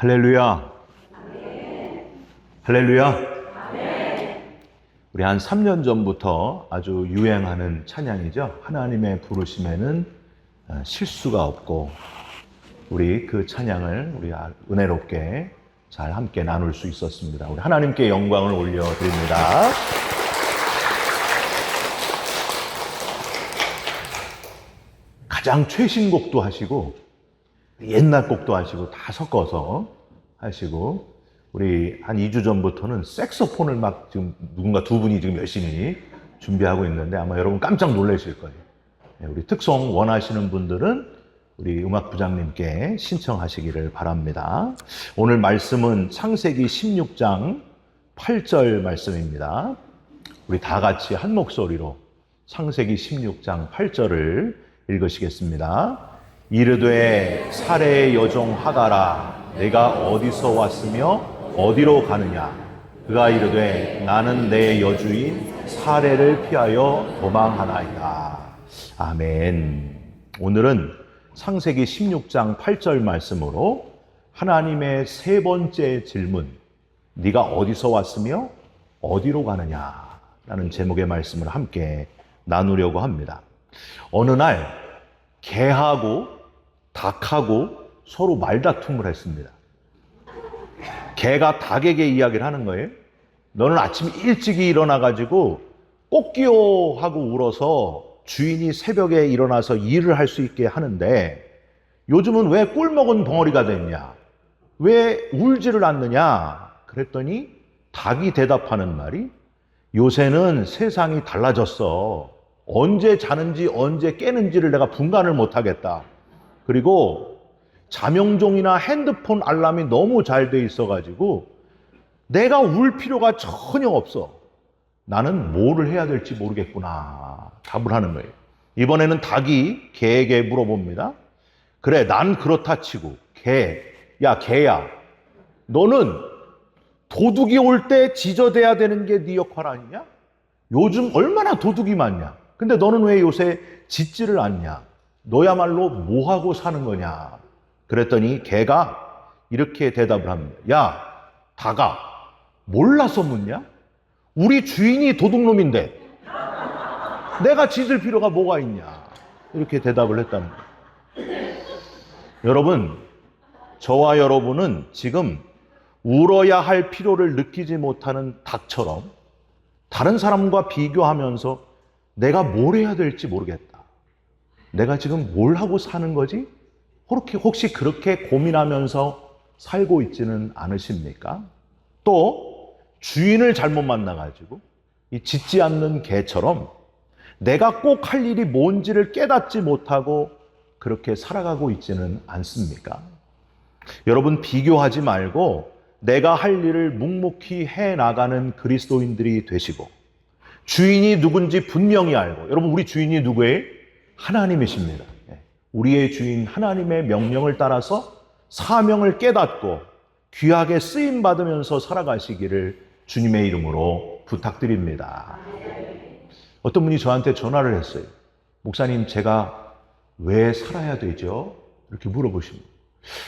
할렐루야. 할렐루야. 우리 한 3년 전부터 아주 유행하는 찬양이죠. 하나님의 부르심에는 실수가 없고, 우리 그 찬양을 우리 은혜롭게 잘 함께 나눌 수 있었습니다. 우리 하나님께 영광을 올려드립니다. 가장 최신곡도 하시고 옛날 곡도 하시고 다 섞어서 하시고, 우리 한 2주 전부터는 색소폰을 막 지금 누군가 두 분이 지금 열심히 준비하고 있는데 아마 여러분 깜짝 놀라실 거예요. 우리 특송 원하시는 분들은 우리 음악부장님께 신청하시기를 바랍니다. 오늘 말씀은 창세기 16장 8절 말씀입니다. 우리 다 같이 한 목소리로 창세기 16장 8절을 읽으시겠습니다. 이르되 사레의 여종 하가라, 내가 어디서 왔으며 어디로 가느냐? 그가 이르되 나는 내 여주인 사레를 피하여 도망하나이다. 아멘. 오늘은 창세기 16장 8절 말씀으로 하나님의 세 번째 질문, 네가 어디서 왔으며 어디로 가느냐? 라는 제목의 말씀을 함께 나누려고 합니다. 어느 날 개하고 닭하고 서로 말다툼을 했습니다. 개가 닭에게 이야기를 하는 거예요. 너는 아침 일찍이 일어나가지고 꼬끼요 하고 울어서 주인이 새벽에 일어나서 일을 할 수 있게 하는데 요즘은 왜 꿀먹은 덩어리가 됐냐? 왜 울지를 않느냐? 그랬더니 닭이 대답하는 말이, 요새는 세상이 달라졌어. 언제 자는지 언제 깨는지를 내가 분간을 못하겠다. 그리고 자명종이나 핸드폰 알람이 너무 잘 돼 있어가지고 내가 울 필요가 전혀 없어. 나는 뭐를 해야 될지 모르겠구나. 답을 하는 거예요. 이번에는 닭이 개에게 물어봅니다. 그래, 난 그렇다 치고 개야, 너는 도둑이 올 때 지저대야 되는 게 네 역할 아니냐? 요즘 얼마나 도둑이 많냐? 근데 너는 왜 요새 짖지를 않냐? 너야말로 뭐하고 사는 거냐? 그랬더니 개가 이렇게 대답을 합니다. 야, 닭아, 몰라서 묻냐? 우리 주인이 도둑놈인데 내가 짖을 필요가 뭐가 있냐? 이렇게 대답을 했다는 거예요. 여러분, 저와 여러분은 지금 울어야 할 필요를 느끼지 못하는 닭처럼 다른 사람과 비교하면서 내가 뭘 해야 될지 모르겠다. 내가 지금 뭘 하고 사는 거지? 혹시 그렇게 고민하면서 살고 있지는 않으십니까? 또 주인을 잘못 만나가지고 이 짖지 않는 개처럼 내가 꼭 할 일이 뭔지를 깨닫지 못하고 그렇게 살아가고 있지는 않습니까? 여러분, 비교하지 말고 내가 할 일을 묵묵히 해나가는 그리스도인들이 되시고, 주인이 누군지 분명히 알고, 여러분 우리 주인이 누구예요? 하나님이십니다. 우리의 주인 하나님의 명령을 따라서 사명을 깨닫고 귀하게 쓰임받으면서 살아가시기를 주님의 이름으로 부탁드립니다. 어떤 분이 저한테 전화를 했어요. 목사님, 제가 왜 살아야 되죠? 이렇게 물어보십니다.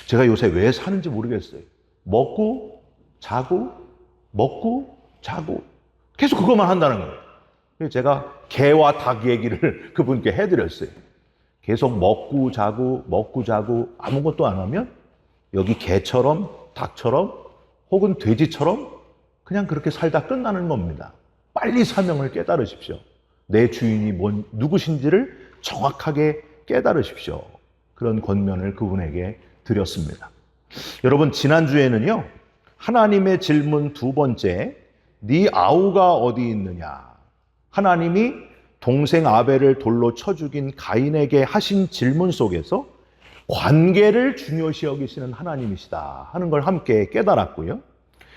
제가 요새 왜 사는지 모르겠어요. 먹고 자고 계속 그것만 한다는 거예요. 그래서 제가 개와 닭 얘기를 그분께 해드렸어요. 계속 먹고 자고 아무것도 안 하면 여기 개처럼 닭처럼 혹은 돼지처럼 그냥 그렇게 살다 끝나는 겁니다. 빨리 사명을 깨달으십시오. 내 주인이 누구신지를 정확하게 깨달으십시오. 그런 권면을 그분에게 드렸습니다. 여러분, 지난주에는요, 하나님의 질문 두 번째, 네 아우가 어디 있느냐? 하나님이 동생 아벨을 돌로 쳐 죽인 가인에게 하신 질문 속에서 관계를 중요시 여기시는 하나님이시다 하는 걸 함께 깨달았고요.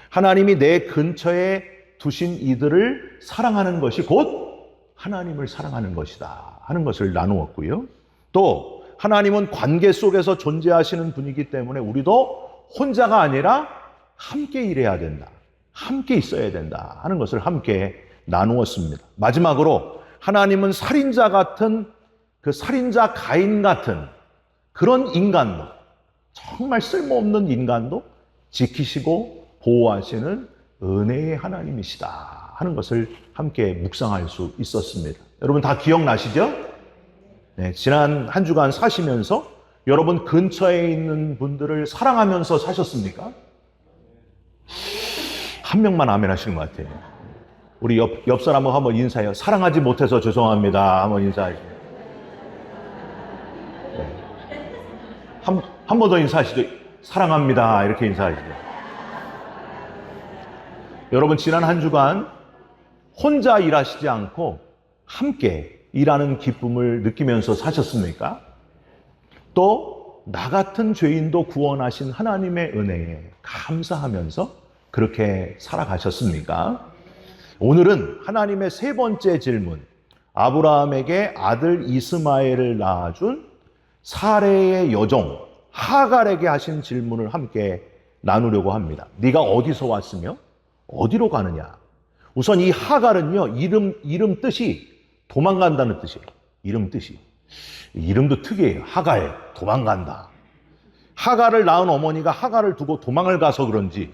하나님이 내 근처에 두신 이들을 사랑하는 것이 곧 하나님을 사랑하는 것이다 하는 것을 나누었고요. 또 하나님은 관계 속에서 존재하시는 분이기 때문에 우리도 혼자가 아니라 함께 일해야 된다, 함께 있어야 된다 하는 것을 함께 나누었습니다. 마지막으로 하나님은 살인자 같은, 그 살인자 가인 같은 그런 인간도, 정말 쓸모없는 인간도 지키시고 보호하시는 은혜의 하나님이시다 하는 것을 함께 묵상할 수 있었습니다. 여러분 다 기억나시죠? 네, 지난 한 주간 사시면서 여러분 근처에 있는 분들을 사랑하면서 사셨습니까? 한 명만 아멘 하시는 것 같아요. 우리 옆 사람하고 한번 인사해요. 사랑하지 못해서 죄송합니다. 한번 인사하시죠. 네. 한 번 더 인사하시죠. 사랑합니다. 이렇게 인사하시죠. 여러분 지난 한 주간 혼자 일하시지 않고 함께 일하는 기쁨을 느끼면서 사셨습니까? 또 나 같은 죄인도 구원하신 하나님의 은혜에 감사하면서 그렇게 살아가셨습니까? 오늘은 하나님의 세 번째 질문, 아브라함에게 아들 이스마엘을 낳아준 사레의 여종 하갈에게 하신 질문을 함께 나누려고 합니다. 네가 어디서 왔으며 어디로 가느냐? 우선 이 하갈은요, 이름 뜻이 도망간다는 뜻이에요. 이름 뜻이. 이름도 특이해요. 하갈, 도망간다. 하갈을 낳은 어머니가 하갈을 두고 도망을 가서 그런지,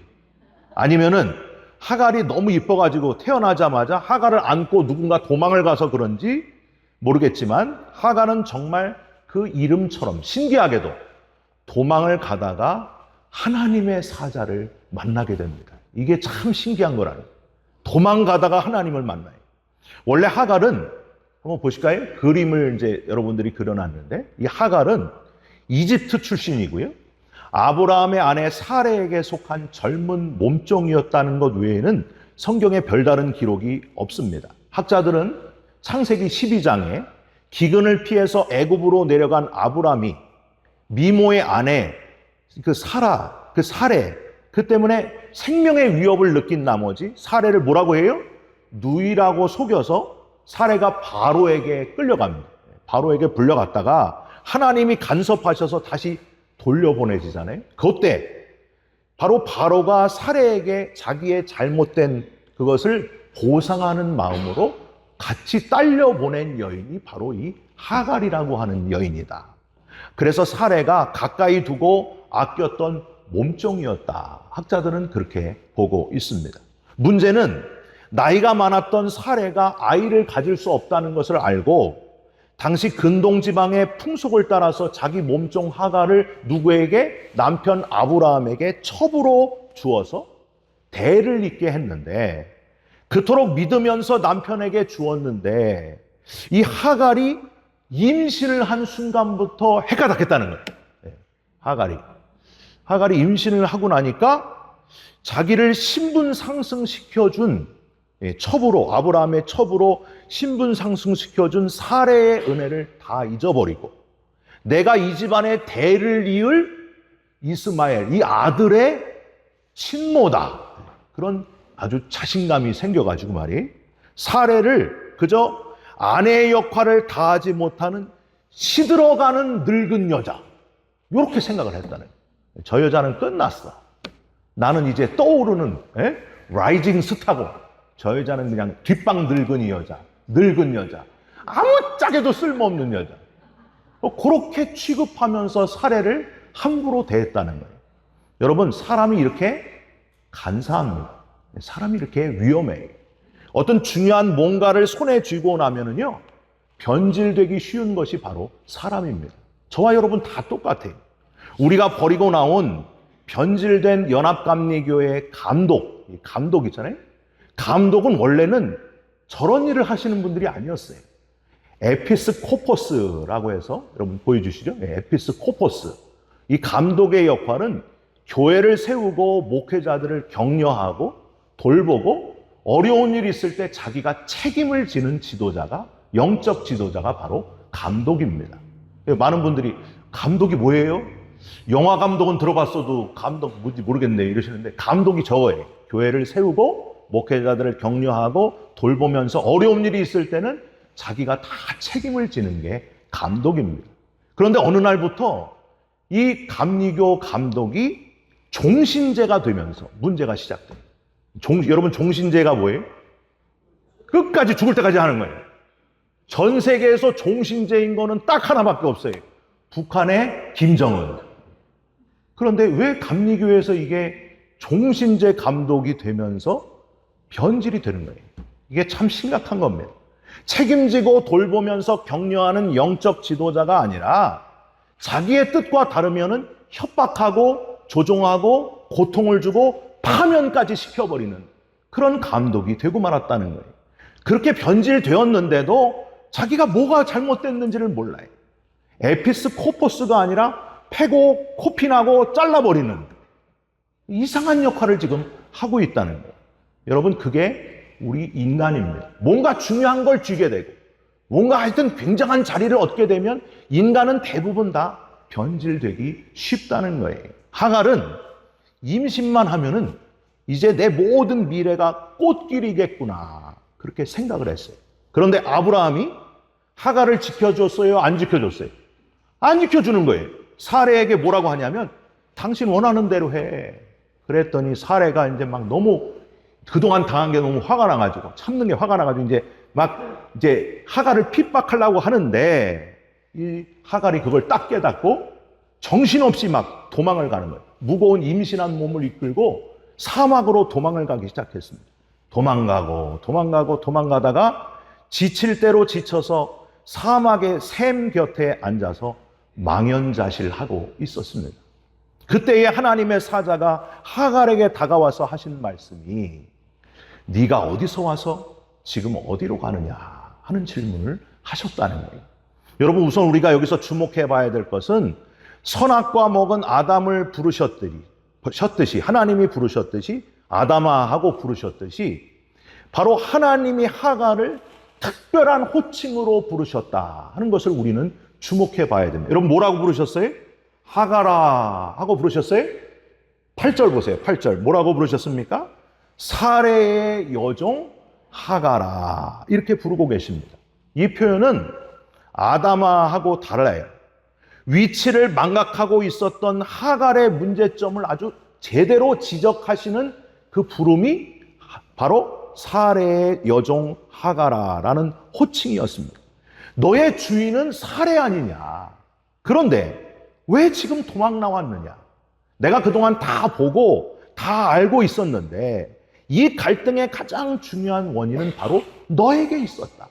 아니면은 하갈이 너무 이뻐가지고 태어나자마자 하갈을 안고 누군가 도망을 가서 그런지 모르겠지만, 하갈은 정말 그 이름처럼 신기하게도 도망을 가다가 하나님의 사자를 만나게 됩니다. 이게 참 신기한 거라는. 도망가다가 하나님을 만나요. 원래 하갈은 한번 보실까요? 그림을 이제 여러분들이 그려놨는데, 이 하갈은 이집트 출신이고요. 아브라함의 아내 사레에게 속한 젊은 몸종이었다는 것 외에는 성경에 별다른 기록이 없습니다. 학자들은 창세기 12장에 기근을 피해서 애굽으로 내려간 아브라함이 미모의 아내 그 사레 그 때문에 생명의 위협을 느낀 나머지 사레를 뭐라고 해요? 누이라고 속여서 사레가 바로에게 끌려갑니다. 바로에게 불려갔다가 하나님이 간섭하셔서 다시 돌려보내지잖아요. 그때 바로 바로가 사레에게 자기의 잘못된 그것을 보상하는 마음으로 같이 딸려보낸 여인이 바로 이 하갈이라고 하는 여인이다. 그래서 사레가 가까이 두고 아꼈던 몸종이었다. 학자들은 그렇게 보고 있습니다. 문제는 나이가 많았던 사레가 아이를 가질 수 없다는 것을 알고 당시 근동 지방의 풍속을 따라서 자기 몸종 하갈을 누구에게? 남편 아브라함에게 첩으로 주어서 대를 잇게 했는데, 그토록 믿으면서 남편에게 주었는데 이 하갈이 임신을 한 순간부터 해가 닿겠다는 거예요. 하갈이 임신을 하고 나니까 자기를 신분 상승시켜준 첩으로, 아브라함의 첩으로 신분 상승시켜준 사레의 은혜를 다 잊어버리고 내가 이 집안의 대를 이을 이스마엘, 이 아들의 친모다. 그런 아주 자신감이 생겨가지고 말이에요. 사레를 그저 아내의 역할을 다하지 못하는 시들어가는 늙은 여자, 이렇게 생각을 했다는 거예요. 저 여자는 끝났어. 나는 이제 떠오르는 라이징 스타고, 저 여자는 그냥 뒷방 늙은이 여자, 늙은 여자, 아무짝에도 쓸모없는 여자. 그렇게 취급하면서 사례를 함부로 대했다는 거예요. 여러분, 사람이 이렇게 간사합니다. 사람이 이렇게 위험해요. 어떤 중요한 뭔가를 손에 쥐고 나면은요, 변질되기 쉬운 것이 바로 사람입니다. 저와 여러분 다 똑같아요. 우리가 버리고 나온 변질된 연합감리교회의 감독 있잖아요. 감독은 원래는 저런 일을 하시는 분들이 아니었어요. 에피스코포스라고 해서, 여러분 보여주시죠? 에피스코포스. 이 감독의 역할은 교회를 세우고 목회자들을 격려하고 돌보고 어려운 일이 있을 때 자기가 책임을 지는 지도자가, 영적 지도자가 바로 감독입니다. 많은 분들이 감독이 뭐예요? 영화 감독은 들어봤어도 감독 뭔지 모르겠네 이러시는데, 감독이 저거예요. 교회를 세우고 목회자들을 격려하고 돌보면서 어려운 일이 있을 때는 자기가 다 책임을 지는 게 감독입니다. 그런데 어느 날부터 이 감리교 감독이 종신제가 되면서 문제가 시작됩니다. 여러분, 종신제가 뭐예요? 끝까지 죽을 때까지 하는 거예요. 전 세계에서 종신제인 거는 딱 하나밖에 없어요. 북한의 김정은. 그런데 왜 감리교에서 이게 종신제 감독이 되면서 변질이 되는 거예요. 이게 참 심각한 겁니다. 책임지고 돌보면서 격려하는 영적 지도자가 아니라 자기의 뜻과 다르면은 협박하고 조종하고 고통을 주고 파면까지 시켜버리는 그런 감독이 되고 말았다는 거예요. 그렇게 변질되었는데도 자기가 뭐가 잘못됐는지를 몰라요. 에피스코포스가 아니라 패고 코핀하고 잘라버리는 이상한 역할을 지금 하고 있다는 거예요. 여러분, 그게 우리 인간입니다. 뭔가 중요한 걸 쥐게 되고 뭔가 하여튼 굉장한 자리를 얻게 되면 인간은 대부분 다 변질되기 쉽다는 거예요. 하갈은 임신만 하면은 이제 내 모든 미래가 꽃길이겠구나 그렇게 생각을 했어요. 그런데 아브라함이 하갈을 지켜줬어요? 안 지켜줬어요? 안 지켜주는 거예요. 사레에게 뭐라고 하냐면 당신 원하는 대로 해. 그랬더니 사레가 이제 막 너무 그동안 당한 게 너무 화가 나가지고 참는 게 화가 나가지고 이제 하갈을 핍박하려고 하는데 이 하갈이 그걸 딱 깨닫고 정신없이 막 도망을 가는 거예요. 무거운 임신한 몸을 이끌고 사막으로 도망을 가기 시작했습니다. 도망가다가 지칠 대로 지쳐서 사막의 샘 곁에 앉아서 망연자실하고 있었습니다. 그때에 하나님의 사자가 하갈에게 다가와서 하신 말씀이 네가 어디서 와서 지금 어디로 가느냐 하는 질문을 하셨다는 거예요. 여러분, 우선 우리가 여기서 주목해 봐야 될 것은 선악과 먹은 아담을 부르셨듯이 하나님이 부르셨듯이 아담아 하고 부르셨듯이 바로 하나님이 하갈을 특별한 호칭으로 부르셨다 하는 것을 우리는 주목해 봐야 됩니다. 여러분, 뭐라고 부르셨어요? 하갈아 하고 부르셨어요? 8절 보세요. 8절 뭐라고 부르셨습니까? 사레의 여종 하갈아 이렇게 부르고 계십니다. 이 표현은 아담아 하고 달라요. 위치를 망각하고 있었던 하갈의 문제점을 아주 제대로 지적하시는 그 부름이 바로 사레의 여종 하갈아라는 호칭이었습니다. 너의 주인은 사레 아니냐. 그런데 왜 지금 도망 나왔느냐. 내가 그동안 다 보고 다 알고 있었는데 이 갈등의 가장 중요한 원인은 바로 너에게 있었다.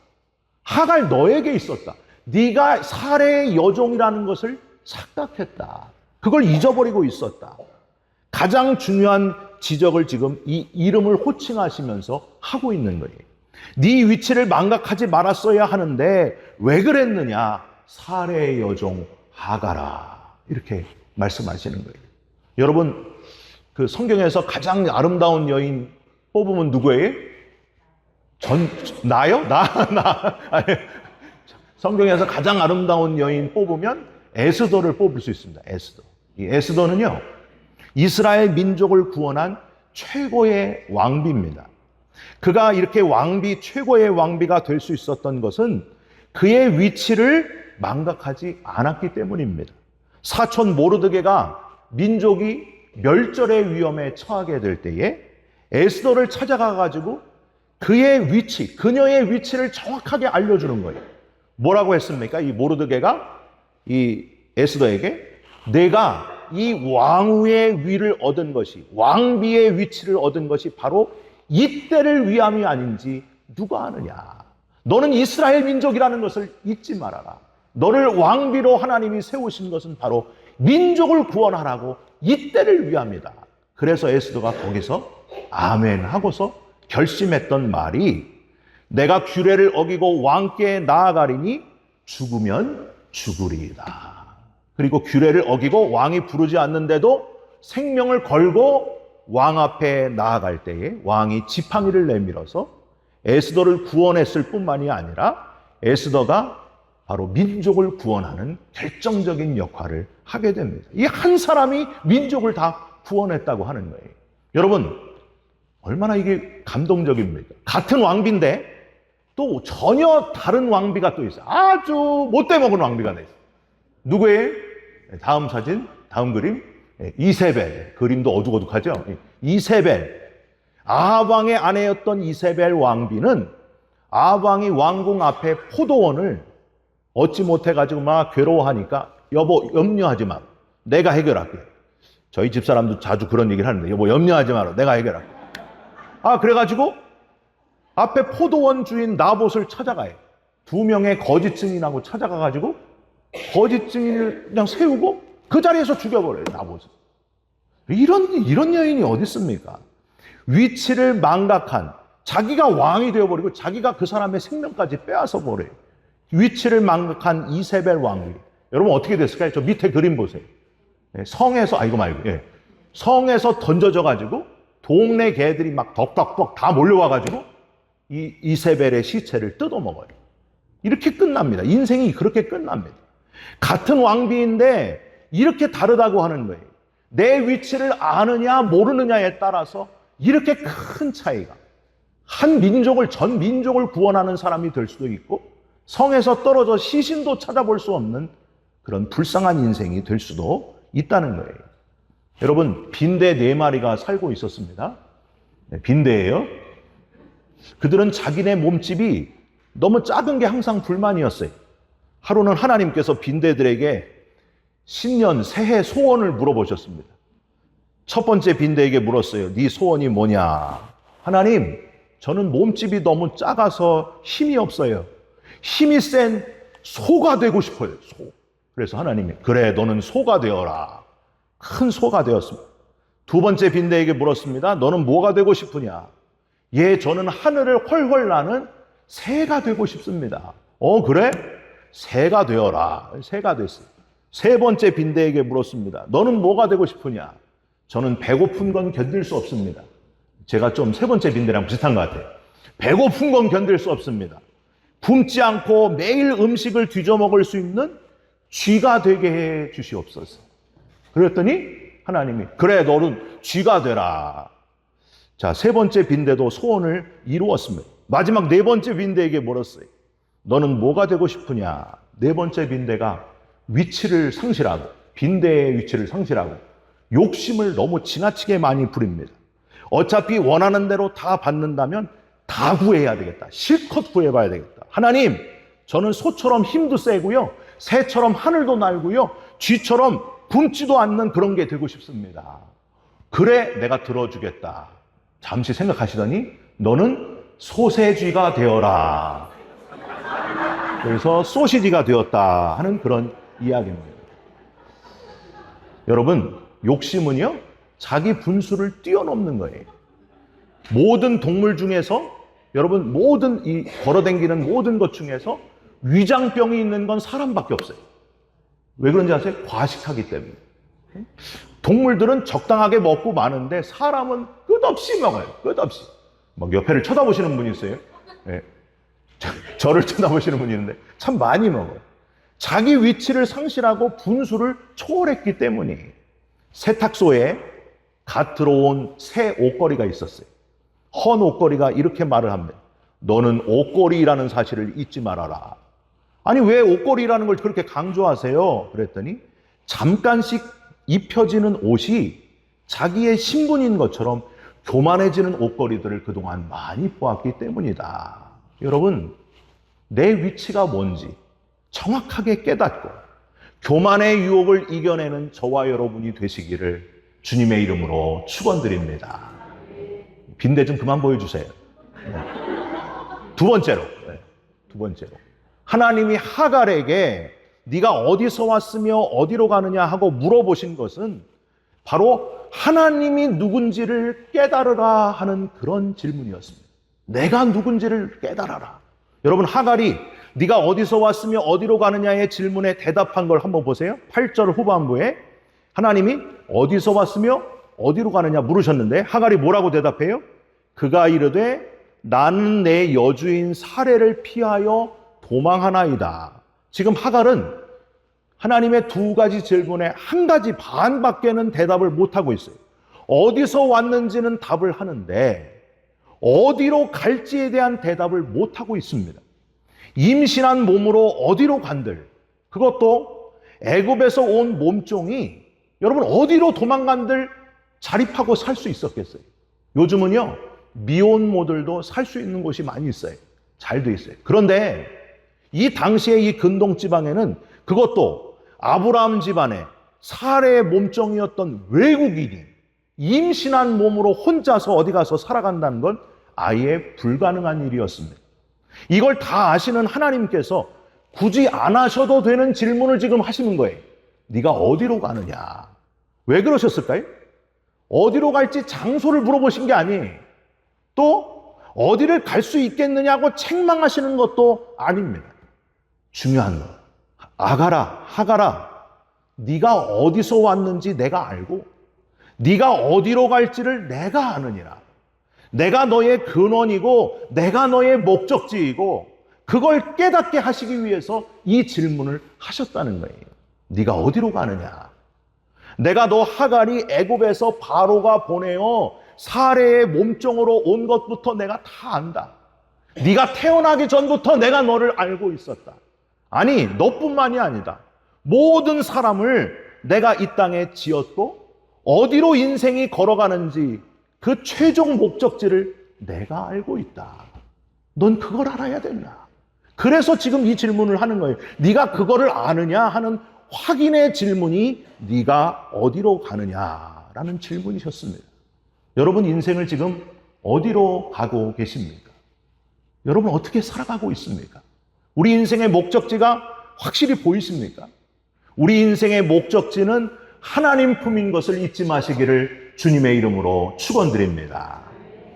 하갈 너에게 있었다. 네가 사레의 여종이라는 것을 착각했다. 그걸 잊어버리고 있었다. 가장 중요한 지적을 지금 이 이름을 호칭하시면서 하고 있는 거예요. 네 위치를 망각하지 말았어야 하는데 왜 그랬느냐? 사레의 여종 하갈아 이렇게 말씀하시는 거예요. 여러분, 그 성경에서 가장 아름다운 여인 뽑으면 누구예요? 나요? 아니, 성경에서 가장 아름다운 여인 뽑으면 에스더를 뽑을 수 있습니다. 에스더. 이 에스더는요, 이스라엘 민족을 구원한 최고의 왕비입니다. 그가 이렇게 최고의 왕비가 될 수 있었던 것은 그의 위치를 망각하지 않았기 때문입니다. 사촌 모르드게가 민족이 멸절의 위험에 처하게 될 때에 에스더를 찾아가가지고 그의 위치, 그녀의 위치를 정확하게 알려주는 거예요. 뭐라고 했습니까? 이 모르드게가 이 에스더에게 내가 이 왕후의 위를 얻은 것이, 왕비의 위치를 얻은 것이 바로 이때를 위함이 아닌지 누가 아느냐. 너는 이스라엘 민족이라는 것을 잊지 말아라. 너를 왕비로 하나님이 세우신 것은 바로 민족을 구원하라고 이때를 위함이다. 그래서 에스더가 거기서 아멘 하고서 결심했던 말이 내가 규례를 어기고 왕께 나아가리니 죽으면 죽으리이다. 그리고 규례를 어기고 왕이 부르지 않는데도 생명을 걸고 왕 앞에 나아갈 때에 왕이 지팡이를 내밀어서 에스더를 구원했을 뿐만이 아니라 에스더가 바로 민족을 구원하는 결정적인 역할을 하게 됩니다. 이 한 사람이 민족을 다 구원했다고 하는 거예요. 여러분, 얼마나 이게 감동적입니까? 같은 왕비인데 또 전혀 다른 왕비가 또 있어요. 아주 못돼먹은 왕비가 있어요. 누구예요? 다음 사진, 다음 그림. 이세벨. 그림도 어둑어둑하죠? 이세벨. 아합 왕의 아내였던 이세벨 왕비는 아합 왕이 왕궁 앞에 포도원을 얻지 못해가지고 막 괴로워하니까 여보 염려하지 마. 내가 해결할게. 저희 집사람도 자주 그런 얘기를 하는데, 여보 염려하지 마라, 내가 해결할게. 그래가지고 앞에 포도원 주인 나봇을 찾아가요. 2명의 거짓 증인하고 찾아가가지고 거짓 증인을 그냥 세우고 그 자리에서 죽여버려요, 나봇을. 이런 여인이 어디 있습니까? 위치를 망각한, 자기가 왕이 되어버리고 자기가 그 사람의 생명까지 빼앗아 버려요. 위치를 망각한 이세벨 왕비. 여러분 어떻게 됐을까요? 저 밑에 그림 보세요. 성에서, 이거 말고, 성에서 던져져 가지고 동네 개들이 막 덕덕덕 다 몰려와 가지고 이 이세벨의 시체를 뜯어먹어요. 이렇게 끝납니다. 인생이 그렇게 끝납니다. 같은 왕비인데 이렇게 다르다고 하는 거예요. 내 위치를 아느냐 모르느냐에 따라서 이렇게 큰 차이가. 한 민족을, 전 민족을 구원하는 사람이 될 수도 있고 성에서 떨어져 시신도 찾아볼 수 없는 그런 불쌍한 인생이 될 수도 있다는 거예요. 여러분, 빈대 4마리가 살고 있었습니다. 빈대예요. 그들은 자기네 몸집이 너무 작은 게 항상 불만이었어요. 하루는 하나님께서 빈대들에게 신년 새해 소원을 물어보셨습니다. 첫 번째 빈대에게 물었어요. 네 소원이 뭐냐? 하나님, 저는 몸집이 너무 작아서 힘이 없어요. 힘이 센 소가 되고 싶어요. 소. 그래서 하나님이 그래, 너는 소가 되어라. 큰 소가 되었습니다. 2번째 빈대에게 물었습니다. 너는 뭐가 되고 싶으냐? 저는 하늘을 훨훨 나는 새가 되고 싶습니다. 그래? 새가 되어라. 새가 됐어요. 3번째 빈대에게 물었습니다. 너는 뭐가 되고 싶으냐? 저는 배고픈 건 견딜 수 없습니다. 제가 좀 3번째 빈대랑 비슷한 것 같아요. 배고픈 건 견딜 수 없습니다. 굶지 않고 매일 음식을 뒤져 먹을 수 있는 쥐가 되게 해 주시옵소서. 그랬더니 하나님이 그래, 너는 쥐가 되라. 자, 3번째 빈대도 소원을 이루었습니다. 마지막 4번째 빈대에게 물었어요. 너는 뭐가 되고 싶으냐? 4번째 빈대가 위치를 상실하고, 빈대의 위치를 상실하고 욕심을 너무 지나치게 많이 부립니다. 어차피 원하는 대로 다 받는다면 다 구해야 되겠다. 실컷 구해봐야 되겠다. 하나님, 저는 소처럼 힘도 세고요, 새처럼 하늘도 날고요, 쥐처럼 굶지도 않는 그런 게 되고 싶습니다. 그래, 내가 들어주겠다. 잠시 생각하시더니 너는 소세쥐가 되어라. 그래서 소시지가 되었다 하는 그런 이야기입니다. 여러분, 욕심은요, 자기 분수를 뛰어넘는 거예요. 모든 동물 중에서, 여러분, 모든 이 걸어다니는 모든 것 중에서 위장병이 있는 건 사람밖에 없어요. 왜 그런지 아세요? 과식하기 때문에. 동물들은 적당하게 먹고 마는데 사람은 끝없이 먹어요. 끝없이. 막 옆에를 쳐다보시는 분이 있어요. 네. 저를 쳐다보시는 분이 있는데 참 많이 먹어요. 자기 위치를 상실하고 분수를 초월했기 때문이에요. 세탁소에 갓 들어온 새 옷걸이가 있었어요. 헌 옷걸이가 이렇게 말을 합니다. 너는 옷걸이라는 사실을 잊지 말아라. 아니, 왜 옷걸이라는 걸 그렇게 강조하세요? 그랬더니 잠깐씩 입혀지는 옷이 자기의 신분인 것처럼 교만해지는 옷걸이들을 그동안 많이 보았기 때문이다. 여러분, 내 위치가 뭔지 정확하게 깨닫고 교만의 유혹을 이겨내는 저와 여러분이 되시기를 주님의 이름으로 축원드립니다. 빈대 좀 그만 보여주세요. 두 번째로, 하나님이 하갈에게 네가 어디서 왔으며 어디로 가느냐 하고 물어보신 것은 바로 하나님이 누군지를 깨달으라 하는 그런 질문이었습니다. 내가 누군지를 깨달아라. 여러분, 하갈이 네가 어디서 왔으며 어디로 가느냐의 질문에 대답한 걸 한번 보세요. 8절 후반부에 하나님이 어디서 왔으며 어디로 가느냐 물으셨는데 하갈이 뭐라고 대답해요? 그가 이르되 나는 내 여주인 사레를 피하여 도망하나이다. 지금 하갈은 하나님의 2가지 질문에 1가지 반밖에는 대답을 못하고 있어요. 어디서 왔는지는 답을 하는데 어디로 갈지에 대한 대답을 못하고 있습니다. 임신한 몸으로 어디로 간들, 그것도 애굽에서 온 몸종이 여러분 어디로 도망간들 자립하고 살 수 있었겠어요? 요즘은요, 미혼모들도 살 수 있는 곳이 많이 있어요. 잘 돼 있어요. 그런데 이 당시에 이 근동 지방에는 그것도 아브라함 집안에 사례의 몸종이었던 외국인이 임신한 몸으로 혼자서 어디 가서 살아간다는 건 아예 불가능한 일이었습니다. 이걸 다 아시는 하나님께서 굳이 안 하셔도 되는 질문을 지금 하시는 거예요. 네가 어디로 가느냐? 왜 그러셨을까요? 어디로 갈지 장소를 물어보신 게 아니에요. 또 어디를 갈 수 있겠느냐고 책망하시는 것도 아닙니다. 중요한 거, 아가라, 하가라, 네가 어디서 왔는지 내가 알고 네가 어디로 갈지를 내가 아느니라. 내가 너의 근원이고 내가 너의 목적지이고 그걸 깨닫게 하시기 위해서 이 질문을 하셨다는 거예요. 네가 어디로 가느냐? 내가 너 하갈이 애굽에서 바로가 보내어 사례의 몸종으로 온 것부터 내가 다 안다. 네가 태어나기 전부터 내가 너를 알고 있었다. 아니, 너뿐만이 아니다. 모든 사람을 내가 이 땅에 지었고 어디로 인생이 걸어가는지 그 최종 목적지를 내가 알고 있다. 넌 그걸 알아야 된다. 그래서 지금 이 질문을 하는 거예요. 네가 그거를 아느냐 하는 확인의 질문이 네가 어디로 가느냐라는 질문이셨습니다. 여러분 인생을 지금 어디로 가고 계십니까? 여러분 어떻게 살아가고 있습니까? 우리 인생의 목적지가 확실히 보이십니까? 우리 인생의 목적지는 하나님 품인 것을 잊지 마시기를 주님의 이름으로 축원드립니다.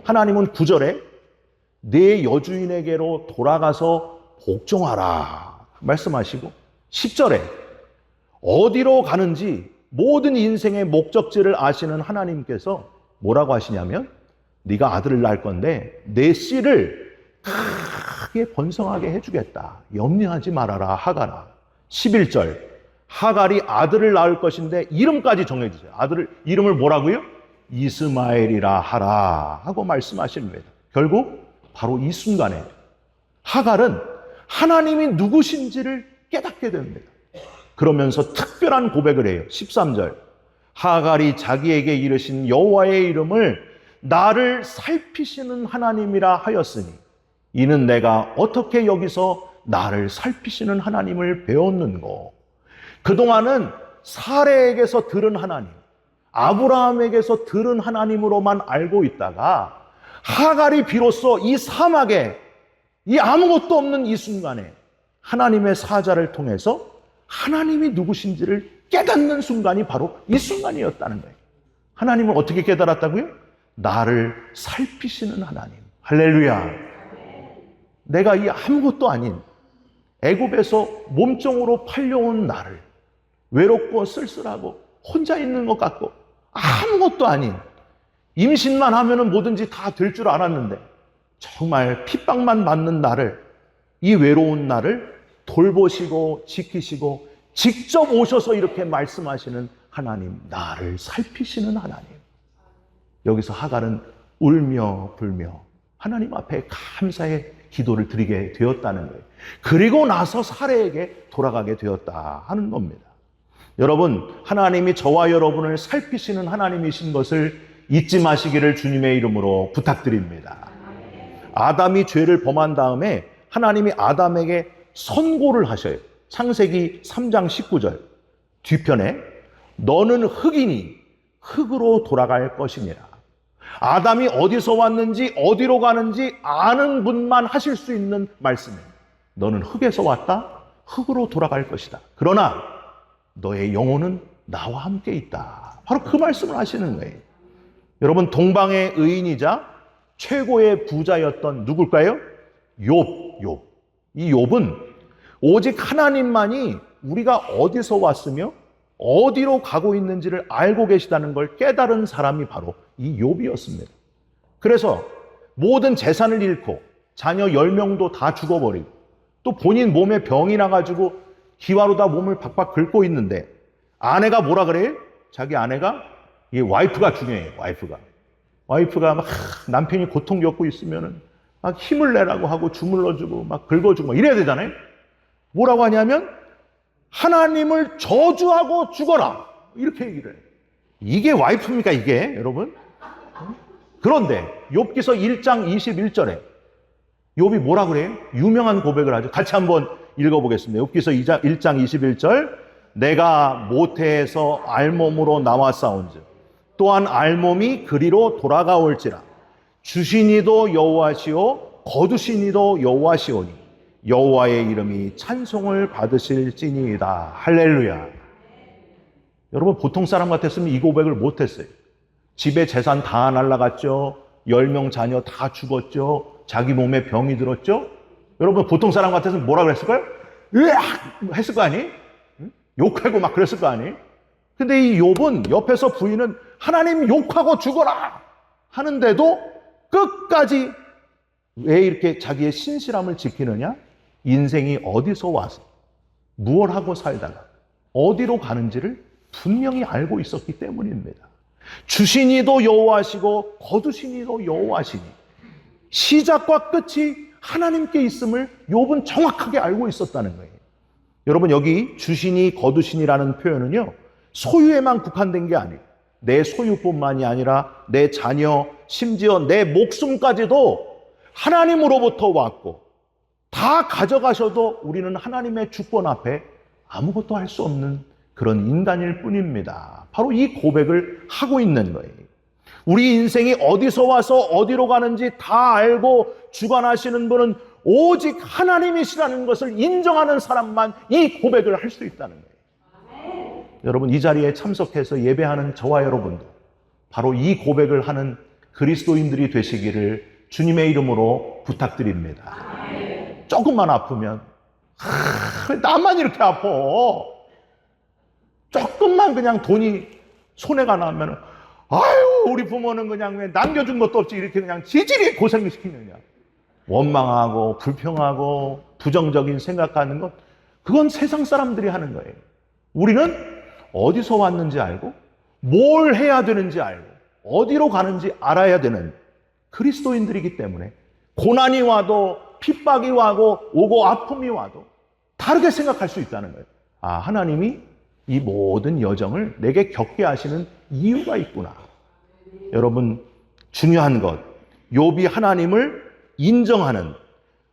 하나님은 9절에 내 여주인에게로 돌아가서 복종하라 말씀하시고 10절에 어디로 가는지 모든 인생의 목적지를 아시는 하나님께서 뭐라고 하시냐면 네가 아들을 낳을 건데 내 씨를 크게 번성하게 해주겠다. 염려하지 말아라 하가라. 11절 하갈이 아들을 낳을 것인데 이름까지 정해주세요. 아들을 이름을 뭐라고요? 이스마엘이라 하라 하고 말씀하십니다. 결국 바로 이 순간에 하갈은 하나님이 누구신지를 깨닫게 됩니다. 그러면서 특별한 고백을 해요. 13절 하갈이 자기에게 이르신 여호와의 이름을 나를 살피시는 하나님이라 하였으니 이는 내가 어떻게 여기서 나를 살피시는 하나님을 배웠는고. 그동안은 사레에게서 들은 하나님, 아브라함에게서 들은 하나님으로만 알고 있다가 하갈이 비로소 이 사막에 이 아무것도 없는 이 순간에 하나님의 사자를 통해서 하나님이 누구신지를 깨닫는 순간이 바로 이 순간이었다는 거예요. 하나님을 어떻게 깨달았다고요? 나를 살피시는 하나님. 할렐루야. 내가 이 아무것도 아닌 애굽에서 몸종으로 팔려온 나를 외롭고 쓸쓸하고 혼자 있는 것 같고 아무것도 아닌 임신만 하면은 뭐든지 다 될 줄 알았는데 정말 핍박만 받는 나를, 이 외로운 나를 돌보시고 지키시고 직접 오셔서 이렇게 말씀하시는 하나님, 나를 살피시는 하나님. 여기서 하갈은 울며 불며 하나님 앞에 감사의 기도를 드리게 되었다는 거예요. 그리고 나서 사레에게 돌아가게 되었다 하는 겁니다. 여러분, 하나님이 저와 여러분을 살피시는 하나님이신 것을 잊지 마시기를 주님의 이름으로 부탁드립니다. 아담이 죄를 범한 다음에 하나님이 아담에게 선고를 하셔요. 창세기 3장 19절 뒤편에 너는 흙이니 흙으로 돌아갈 것이니라. 아담이 어디서 왔는지 어디로 가는지 아는 분만 하실 수 있는 말씀입니다. 너는 흙에서 왔다, 흙으로 돌아갈 것이다. 그러나 너의 영혼은 나와 함께 있다. 바로 그 말씀을 하시는 거예요. 여러분, 동방의 의인이자 최고의 부자였던 누굴까요? 욥. 이 욥은 오직 하나님만이 우리가 어디서 왔으며 어디로 가고 있는지를 알고 계시다는 걸 깨달은 사람이 바로 이 욥이었습니다. 그래서 모든 재산을 잃고 자녀 10명도 다 죽어버리고 또 본인 몸에 병이 나가지고 기와로 다 몸을 박박 긁고 있는데 아내가 뭐라 그래요? 자기 아내가, 이 와이프가 중요해요. 와이프가 막 남편이 고통 겪고 있으면은 막 힘을 내라고 하고 주물러주고 막 긁어주고 막 이래야 되잖아요. 뭐라고 하냐면 하나님을 저주하고 죽어라, 이렇게 얘기를 해요. 이게 와이프입니까 이게, 여러분? 그런데 욥기서 1장 21절에 욥이 뭐라 그래요? 유명한 고백을 하죠. 같이 한번 읽어보겠습니다. 욥기서 1장 21절 내가 모태에서 알몸으로 나왔사온즉 또한 알몸이 그리로 돌아가올지라. 주시니도 여호와시오 거두시니도 여호와시오니 여호와의 이름이 찬송을 받으실지니이다. 할렐루야. 여러분, 보통 사람 같았으면 이 고백을 못했어요. 집에 재산 다 날라갔죠. 10명 자녀 다 죽었죠. 자기 몸에 병이 들었죠. 여러분, 보통 사람 같았으면 뭐라 그랬을까요? 으악! 했을 거 아니? 욕하고 막 그랬을 거 아니? 근데 이 욥은 옆에서 부인은 하나님 욕하고 죽어라 하는데도 끝까지 왜 이렇게 자기의 신실함을 지키느냐? 인생이 어디서 와서 무엇 하고 살다가 어디로 가는지를 분명히 알고 있었기 때문입니다. 주시니도 여호와시고 거두시니도 여호와시니 시작과 끝이 하나님께 있음을 욥은 정확하게 알고 있었다는 거예요. 여러분, 여기 주시니 거두시니라는 표현은요, 소유에만 국한된 게 아니에요. 내 소유뿐만이 아니라 내 자녀, 심지어 내 목숨까지도 하나님으로부터 왔고 다 가져가셔도 우리는 하나님의 주권 앞에 아무것도 할 수 없는 그런 인간일 뿐입니다. 바로 이 고백을 하고 있는 거예요. 우리 인생이 어디서 와서 어디로 가는지 다 알고 주관하시는 분은 오직 하나님이시라는 것을 인정하는 사람만 이 고백을 할 수 있다는 거예요. 여러분, 이 자리에 참석해서 예배하는 저와 여러분도 바로 이 고백을 하는 그리스도인들이 되시기를 주님의 이름으로 부탁드립니다. 조금만 아프면 왜 나만 이렇게 아파? 조금만 그냥 돈이 손해가 나면 아유, 우리 부모는 그냥 왜 남겨준 것도 없이 이렇게 그냥 지질이 고생을 시키느냐. 원망하고 불평하고 부정적인 생각하는 것, 그건 세상 사람들이 하는 거예요. 우리는 어디서 왔는지 알고 뭘 해야 되는지 알고 어디로 가는지 알아야 되는 그리스도인들이기 때문에 고난이 와도 핍박이 오고 아픔이 와도 다르게 생각할 수 있다는 거예요. 아, 하나님이 이 모든 여정을 내게 겪게 하시는 이유가 있구나. 여러분, 중요한 것, 욥이 하나님을 인정하는,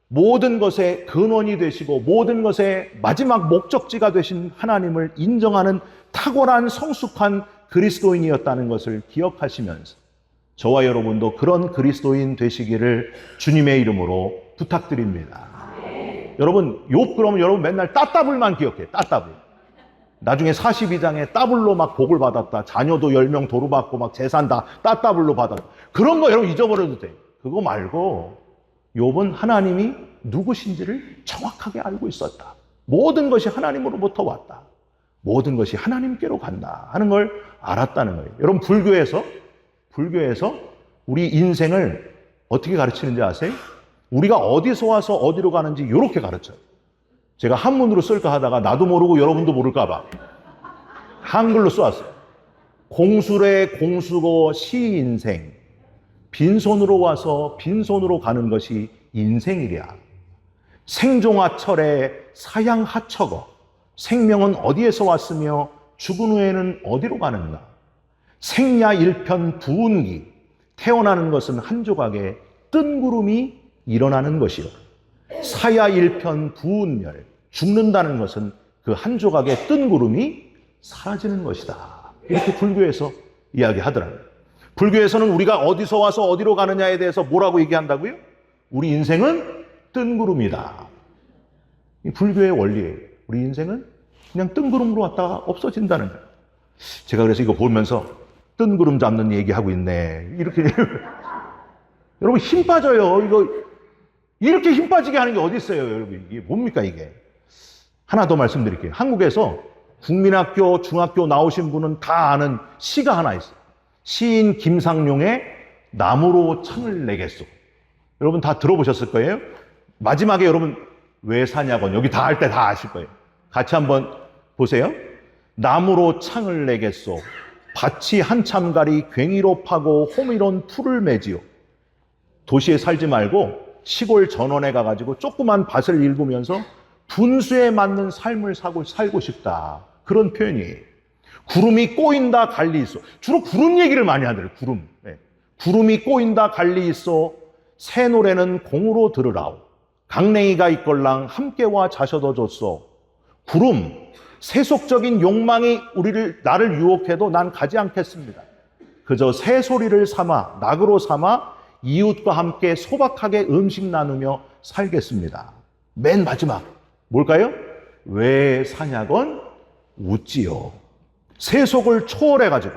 모든 것의 근원이 되시고 모든 것의 마지막 목적지가 되신 하나님을 인정하는 탁월한 성숙한 그리스도인이었다는 것을 기억하시면서 저와 여러분도 그런 그리스도인 되시기를 주님의 이름으로 부탁드립니다. 여러분, 욥 그러면 여러분 맨날 따따블만 기억해. 따따블. 나중에 42장에 따블로 막 복을 받았다. 자녀도 10명 도루받고 막 재산 다 따따블로 받았다. 그런 거 여러분 잊어버려도 돼. 그거 말고 욥은 하나님이 누구신지를 정확하게 알고 있었다. 모든 것이 하나님으로부터 왔다. 모든 것이 하나님께로 간다 하는 걸 알았다는 거예요. 여러분, 불교에서 우리 인생을 어떻게 가르치는지 아세요? 우리가 어디서 와서 어디로 가는지 이렇게 가르쳐요. 제가 한문으로 쓸까 하다가 나도 모르고 여러분도 모를까 봐 한글로 써왔어요. 공수래 공수고 시인생, 빈손으로 와서 빈손으로 가는 것이 인생이랴. 생종하철에 사양하처거, 생명은 어디에서 왔으며 죽은 후에는 어디로 가는가. 생야일편 부운기, 태어나는 것은 한 조각의 뜬 구름이 일어나는 것이요. 사야일편 부운멸, 죽는다는 것은 그 한 조각의 뜬 구름이 사라지는 것이다. 이렇게 불교에서 이야기하더라고요. 불교에서는 우리가 어디서 와서 어디로 가느냐에 대해서 뭐라고 얘기한다고요? 우리 인생은 뜬 구름이다. 이 불교의 원리예요. 우리 인생은 그냥 뜬 구름으로 왔다가 없어진다는 거예요. 제가 그래서 이거 보면서 뜬 구름 잡는 얘기하고 있네. 이렇게. 여러분, 힘 빠져요. 이거, 이렇게 힘 빠지게 하는 게 어디 있어요, 여러분? 이게 뭡니까, 이게? 하나 더 말씀드릴게요. 한국에서 국민학교, 중학교 나오신 분은 다 아는 시가 하나 있어요. 시인 김상용의 나무로 창을 내겠소. 여러분 다 들어보셨을 거예요. 마지막에 여러분 왜 사냐고 여기 다 할 때 다 아실 거예요. 같이 한번 보세요. 나무로 창을 내겠소. 밭이 한참 가리 괭이로 파고 호미론 풀을 매지요. 도시에 살지 말고 시골 전원에 가가지고 조그만 밭을 일구면서 분수에 맞는 삶을 살고 싶다. 그런 표현이에요. 구름이 꼬인다 갈리 있어. 주로 구름 얘기를 많이 하더라고요. 구름. 네. 구름이 꼬인다 갈리 있어. 새 노래는 공으로 들으라오. 강냉이가 있걸랑 함께와 자셔도 줬소. 구름, 세속적인 욕망이 나를 유혹해도 난 가지 않겠습니다. 그저 새소리를 삼아, 낙으로 삼아 이웃과 함께 소박하게 음식 나누며 살겠습니다. 맨 마지막, 뭘까요? 왜 사냐건 웃지요. 세속을 초월해가지고,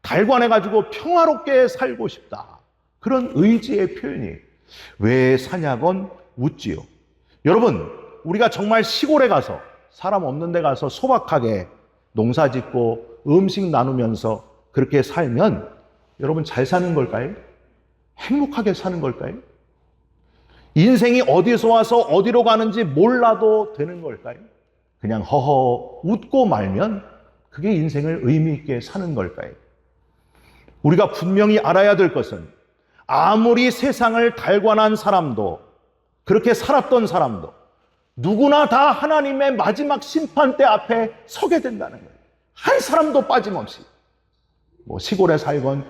달관해가지고 평화롭게 살고 싶다. 그런 의지의 표현이 왜 사냐건 웃지요. 여러분, 우리가 정말 시골에 가서, 사람 없는 데 가서 소박하게 농사 짓고 음식 나누면서 그렇게 살면 여러분 잘 사는 걸까요? 행복하게 사는 걸까요? 인생이 어디서 와서 어디로 가는지 몰라도 되는 걸까요? 그냥 허허 웃고 말면 그게 인생을 의미 있게 사는 걸까요? 우리가 분명히 알아야 될 것은 아무리 세상을 달관한 사람도, 그렇게 살았던 사람도 누구나 다 하나님의 마지막 심판대 앞에 서게 된다는 거예요. 한 사람도 빠짐없이. 시골에 살건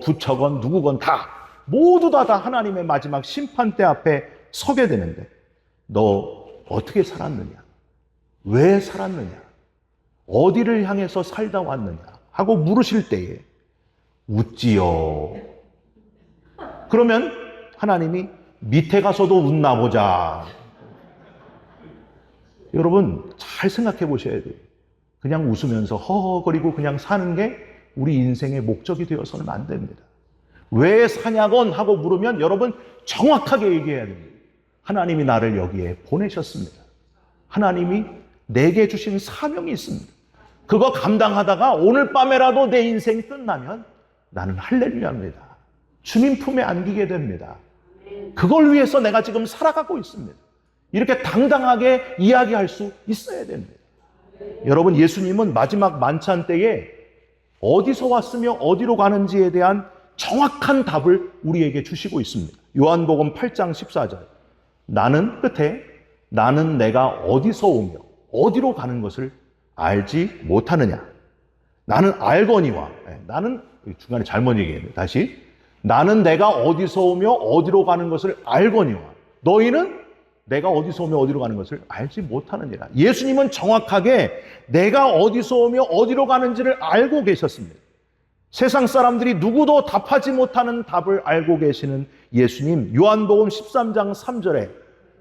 부처건 누구건 다 모두 다 하나님의 마지막 심판대 앞에 서게 되는데, 너 어떻게 살았느냐? 왜 살았느냐? 어디를 향해서 살다 왔느냐? 하고 물으실 때에 웃지요. 그러면 하나님이 밑에 가서도 웃나 보자. 여러분 잘 생각해 보셔야 돼요. 그냥 웃으면서 허허거리고 그냥 사는 게 우리 인생의 목적이 되어서는 안 됩니다. 왜 사냐건 하고 물으면 여러분 정확하게 얘기해야 됩니다. 하나님이 나를 여기에 보내셨습니다. 하나님이 내게 주신 사명이 있습니다. 그거 감당하다가 오늘 밤에라도 내 인생이 끝나면 나는 할렐루야입니다. 주님 품에 안기게 됩니다. 그걸 위해서 내가 지금 살아가고 있습니다. 이렇게 당당하게 이야기할 수 있어야 됩니다. 여러분, 예수님은 마지막 만찬 때에 어디서 왔으며 어디로 가는지에 대한 정확한 답을 우리에게 주시고 있습니다. 요한복음 8장 14절. 끝에 나는 내가 어디서 오며 어디로 가는 것을 알지 못하느냐. 나는 알거니와, 나는 중간에 잘못 얘기했네요. 다시. 나는 내가 어디서 오며 어디로 가는 것을 알거니와 너희는 내가 어디서 오며 어디로 가는 것을 알지 못하느니라. 예수님은 정확하게 내가 어디서 오며 어디로 가는지를 알고 계셨습니다. 세상 사람들이 누구도 답하지 못하는 답을 알고 계시는 예수님, 요한복음 13장 3절에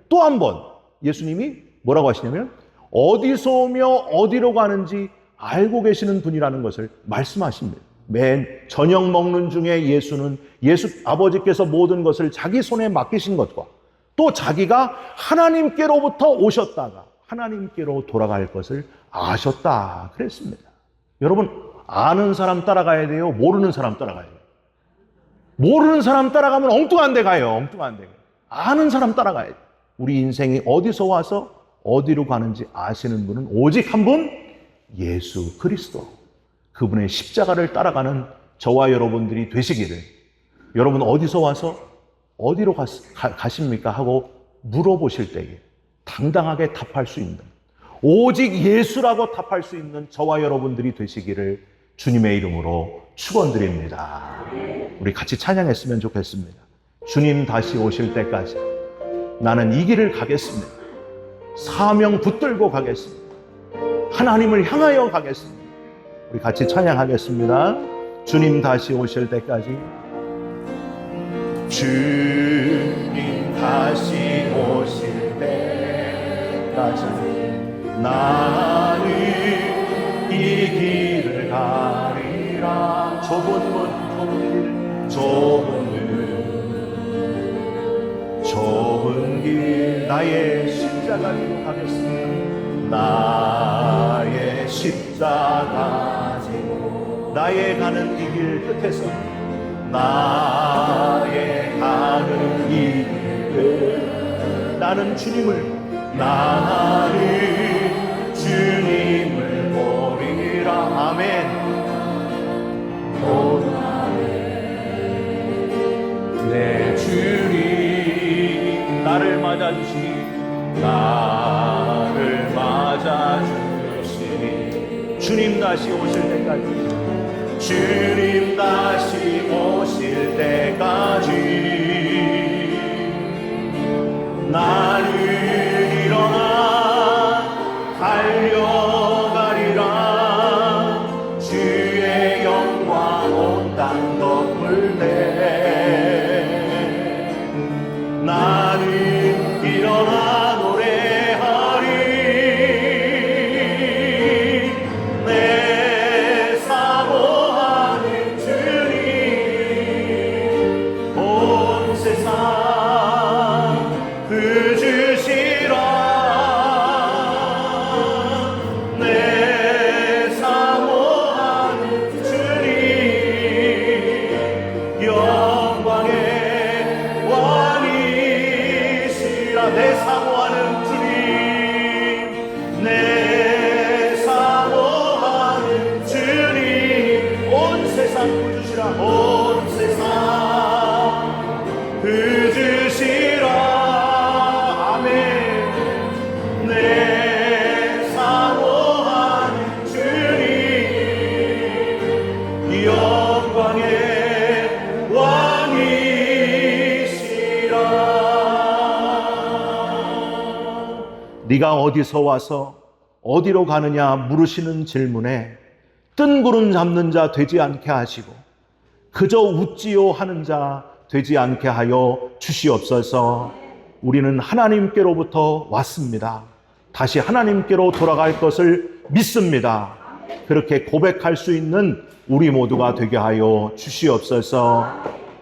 또 한 번 예수님이 뭐라고 하시냐면 어디서 오며 어디로 가는지 알고 계시는 분이라는 것을 말씀하십니다. 맨 저녁 먹는 중에 예수는 아버지께서 모든 것을 자기 손에 맡기신 것과 또 자기가 하나님께로부터 오셨다가 하나님께로 돌아갈 것을 아셨다 그랬습니다. 여러분, 아는 사람 따라가야 돼요? 모르는 사람 따라가야 돼요? 모르는 사람 따라가면 엉뚱한 데 가요. 엉뚱한 데 가요. 아는 사람 따라가야 돼요. 우리 인생이 어디서 와서 어디로 가는지 아시는 분은 오직 한 분, 예수 그리스도. 그분의 십자가를 따라가는 저와 여러분들이 되시기를, 여러분 어디서 와서 어디로 가십니까? 하고 물어보실 때에 당당하게 답할 수 있는, 오직 예수라고 답할 수 있는 저와 여러분들이 되시기를 주님의 이름으로 축원드립니다. 우리 같이 찬양했으면 좋겠습니다. 주님 다시 오실 때까지 나는 이 길을 가겠습니다. 사명 붙들고 가겠습니다. 하나님을 향하여 가겠습니다. 우리 같이 찬양하겠습니다. 주님 다시 오실 때까지, 주님 다시 오실 때까지 나는 이 길을 가리라. 좁은 길 나의 십자가로 가겠습니다. 나의 십자가 지고 나의 가는 이 길 끝에서, 나의 가는 이 길 끝 나는 주님을 보리라. 아멘. 내 주님 나를 맞아주시니, 나를 맞아주시니, 주님 다시 오실 때까지, 주님 다시 오실 때까지 나는 일어나 할렐루야. 내 사모하는 주님, 내 사모하는 주님, 온 세상 구주시라, 온 세상 구주시라. 아멘. 내 사모하는 주님, 영광의 왕이시라. 네가 어디서 와서 어디로 가느냐 물으시는 질문에 뜬구름 잡는 자 되지 않게 하시고 그저 웃지요 하는 자 되지 않게 하여 주시옵소서. 우리는 하나님께로부터 왔습니다. 다시 하나님께로 돌아갈 것을 믿습니다. 그렇게 고백할 수 있는 우리 모두가 되게 하여 주시옵소서.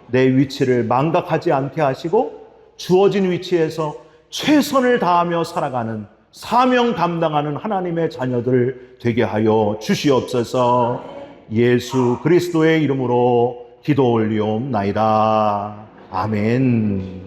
내 위치를 망각하지 않게 하시고 주어진 위치에서 최선을 다하며 살아가는 사명 감당하는 하나님의 자녀들 되게 하여 주시옵소서. 예수 그리스도의 이름으로 기도 올리옵나이다. 아멘.